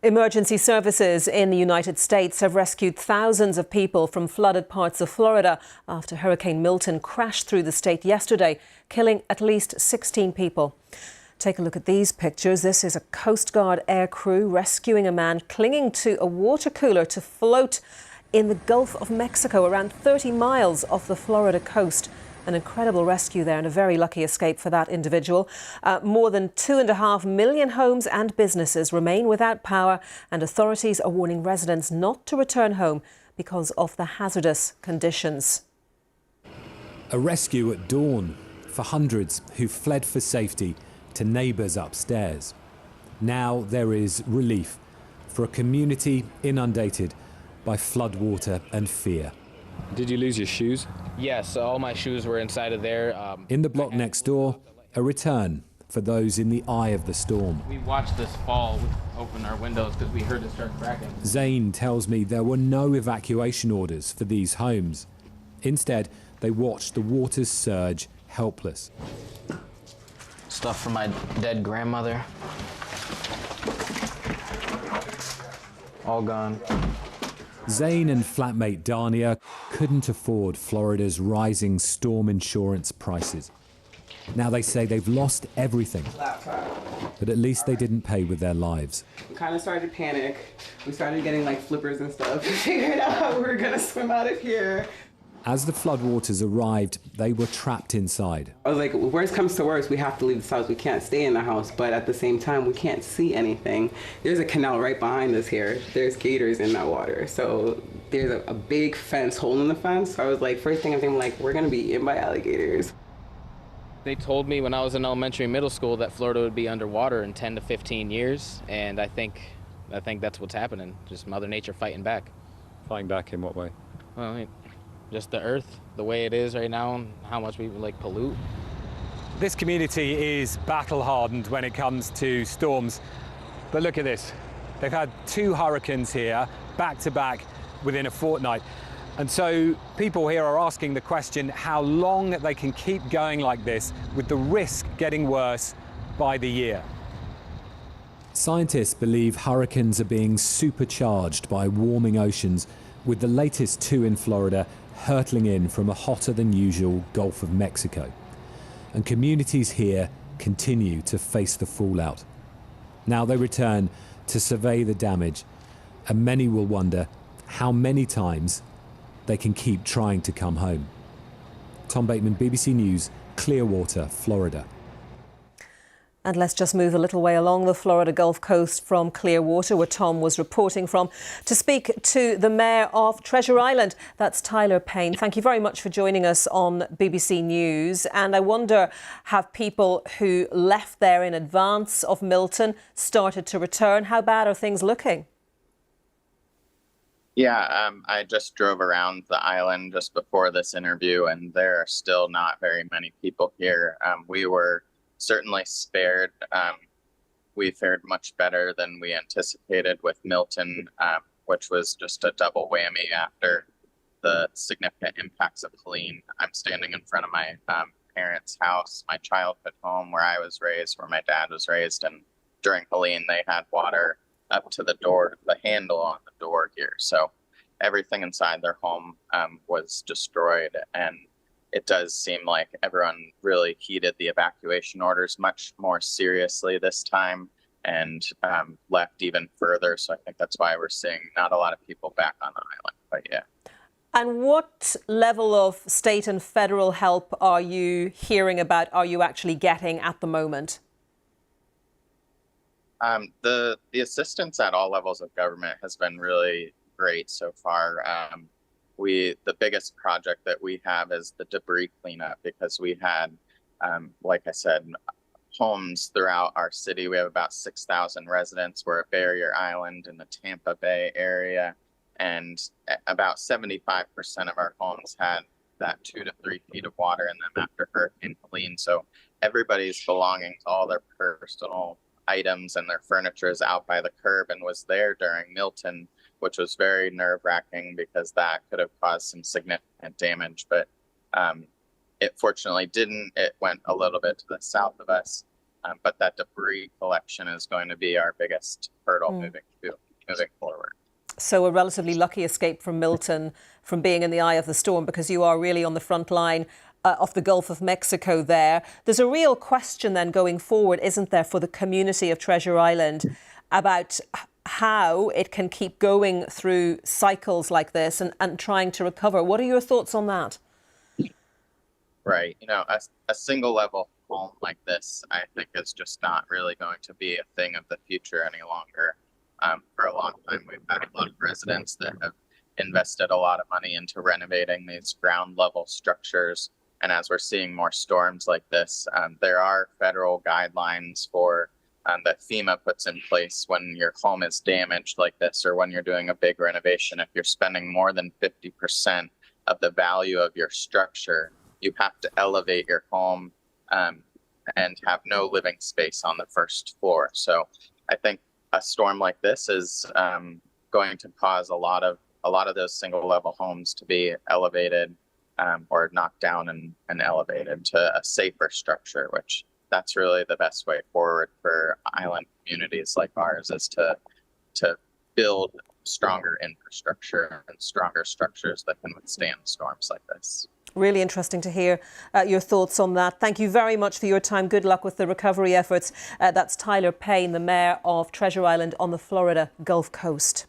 Emergency services in the United States have rescued thousands of people from flooded parts of Florida after Hurricane Milton crashed through the state yesterday, killing at least 16 people. Take a look at these pictures. This is a Coast Guard air crew rescuing a man clinging to a water cooler to float in the Gulf of Mexico, around 30 miles off the Florida coast. An incredible rescue there and a very lucky escape for that individual. More than 2.5 million homes and businesses remain without power, and authorities are warning residents not to return home because of the hazardous conditions. A rescue at dawn for hundreds who fled for safety to neighbours upstairs. Now there is relief for a community inundated by floodwater and fear. Did you lose your shoes? Yes, all my shoes were inside of there. In the block next door, a return for those in the eye of the storm. We watched this fall, we opened our windows because we heard it start cracking. Zane tells me there were no evacuation orders for these homes. Instead, they watched the waters surge, helpless. Stuff from my dead grandmother. All gone. Zane and flatmate Dania couldn't afford Florida's rising storm insurance prices. Now they say they've lost everything, but at least they didn't pay with their lives. We kind of started to panic. We started getting like flippers and stuff to figure out how we were gonna swim out of here. As the floodwaters arrived, they were trapped inside. I was like, worst comes to worst, we have to leave this house. We can't stay in the house, but at the same time, we can't see anything. There's a canal right behind us here. There's gators in that water. So there's a big fence, hole in the fence. So I was like, first thing I'm thinking, like, we're gonna be eaten by alligators. They told me when I was in elementary and middle school that Florida would be underwater in 10 to 15 years, and I think that's what's happening. Just Mother Nature fighting back. Fighting back in what way? Well, just the earth, the way it is right now, and how much we like pollute. This community is battle hardened when it comes to storms. But look at this. They've had 2 hurricanes here, back to back, within a fortnight. And so people here are asking the question how long they can keep going like this with the risk getting worse by the year. Scientists believe hurricanes are being supercharged by warming oceans, with the latest 2 in Florida hurtling in from a hotter than usual Gulf of Mexico. And communities here continue to face the fallout. Now they return to survey the damage, and many will wonder how many times they can keep trying to come home. Tom Bateman, BBC News, Clearwater, Florida. And let's just move a little way along the Florida Gulf Coast from Clearwater, where Tom was reporting from, to speak to the Mayor of Treasure Island. That's Tyler Payne. Thank you very much for joining us on BBC News. And I wonder, have people who left there in advance of Milton started to return? How bad are things looking? Yeah, I just drove around the island just before this interview, and there are still not very many people here. We were certainly spared. We fared much better than we anticipated with Milton, which was just a double whammy after the significant impacts of Helene. I'm standing in front of my parents' house, my childhood home where I was raised, where my dad was raised, and during Helene they had water up to the door, the handle on the door here. So everything inside their home was destroyed, and it does seem like everyone really heeded the evacuation orders much more seriously this time and left even further. So I think that's why we're seeing not a lot of people back on the island, but yeah. And what level of state and federal help are you hearing about, are you actually getting at the moment? The assistance at all levels of government has been really great so far. The biggest project that we have is the debris cleanup, because we had, like I said, homes throughout our city. We have about 6,000 residents. We're a barrier island in the Tampa Bay area, and about 75% of our homes had that 2 to 3 feet of water in them after Hurricane Helene. So everybody's belongings, all their personal items and their furniture is out by the curb and was there during Milton, which was very nerve-wracking because that could have caused some significant damage. But it fortunately didn't. It went a little bit to the south of us. But that debris collection is going to be our biggest hurdle moving forward. So a relatively lucky escape from Milton from being in the eye of the storm, because you are really on the front line of the Gulf of Mexico there. There's a real question then going forward, isn't there, for the community of Treasure Island about how it can keep going through cycles like this and trying to recover. What are your thoughts on that? Right. You know, a single level home like this, I think, is just not really going to be a thing of the future any longer. For a long time, we've had a lot of residents that have invested a lot of money into renovating these ground level structures. And as we're seeing more storms like this, there are federal guidelines for that FEMA puts in place when your home is damaged like this, or when you're doing a big renovation. If you're spending more than 50% of the value of your structure, you have to elevate your home and have no living space on the first floor. So I think a storm like this is going to cause a lot of those single level homes to be elevated or knocked down and elevated to a safer structure, which that's really the best way forward for island communities like ours, is to build stronger infrastructure and stronger structures that can withstand storms like this. Really interesting to hear your thoughts on that. Thank you very much for your time. Good luck with the recovery efforts. That's Tyler Payne, the mayor of Treasure Island on the Florida Gulf Coast.